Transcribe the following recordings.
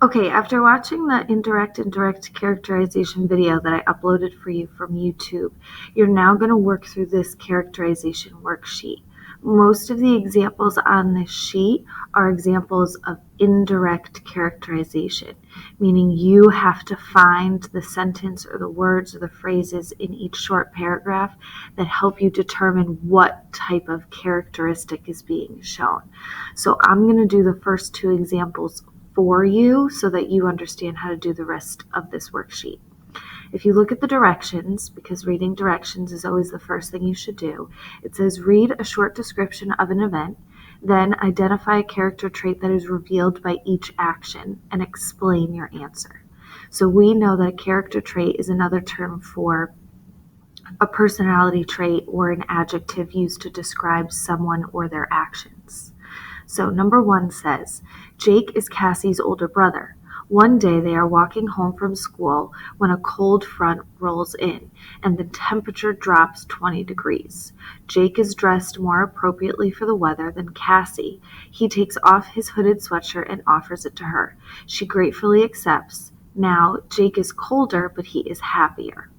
Okay, after watching the indirect and direct characterization video that I uploaded for you from YouTube, you're now going to work through this characterization worksheet. Most of the examples on this sheet are examples of indirect characterization, meaning you have to find the sentence or the words or the phrases in each short paragraph that help you determine what type of characteristic is being shown. So I'm going to do the first two examples for you so that you understand how to do the rest of this worksheet. If you look at the directions, because reading directions is always the first thing you should do, it says read a short description of an event, then identify a character trait that is revealed by each action and explain your answer. So we know that a character trait is another term for a personality trait or an adjective used to describe someone or their actions. So number 1 says, Jake is Cassie's older brother. One day they are walking home from school when a cold front rolls in and the temperature drops 20 degrees. Jake is dressed more appropriately for the weather than Cassie. He takes off his hooded sweatshirt and offers it to her. She gratefully accepts. Now Jake is colder, but he is happier.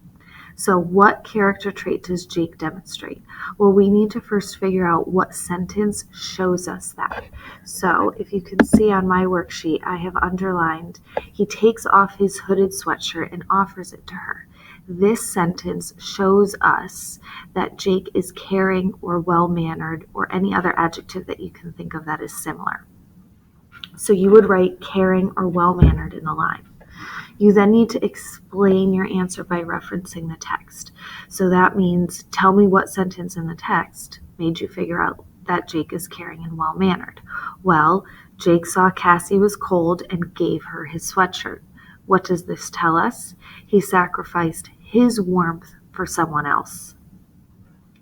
So what character trait does Jake demonstrate? Well, we need to first figure out what sentence shows us that. So if you can see on my worksheet, I have underlined, he takes off his hooded sweatshirt and offers it to her. This sentence shows us that Jake is caring or well-mannered or any other adjective that you can think of that is similar. So you would write caring or well-mannered in the line. You then need to explain your answer by referencing the text. So that means tell me what sentence in the text made you figure out that Jake is caring and well-mannered. Well, Jake saw Cassie was cold and gave her his sweatshirt. What does this tell us? He sacrificed his warmth for someone else.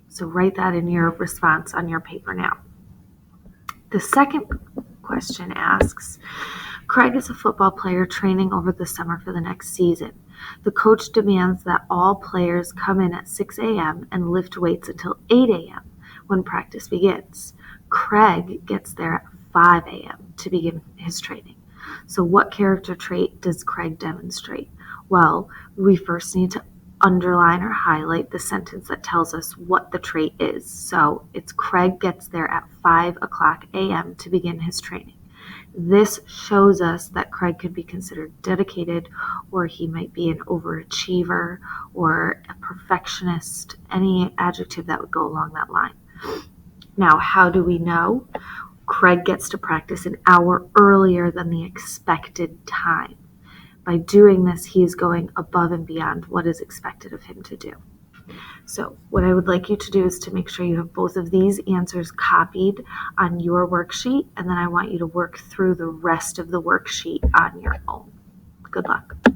So write that in your response on your paper now. The second question asks, Craig is a football player training over the summer for the next season. The coach demands that all players come in at 6 a.m. and lift weights until 8 a.m. when practice begins. Craig gets there at 5 a.m. to begin his training. So what character trait does Craig demonstrate? Well, we first need to underline or highlight the sentence that tells us what the trait is. So it's Craig gets there at 5 o'clock a.m. to begin his training. This shows us that Craig could be considered dedicated, or he might be an overachiever or a perfectionist, any adjective that would go along that line. Now, how do we know? Craig gets to practice an hour earlier than the expected time. By doing this, he is going above and beyond what is expected of him to do. So what I would like you to do is to make sure you have both of these answers copied on your worksheet, and then I want you to work through the rest of the worksheet on your own. Good luck.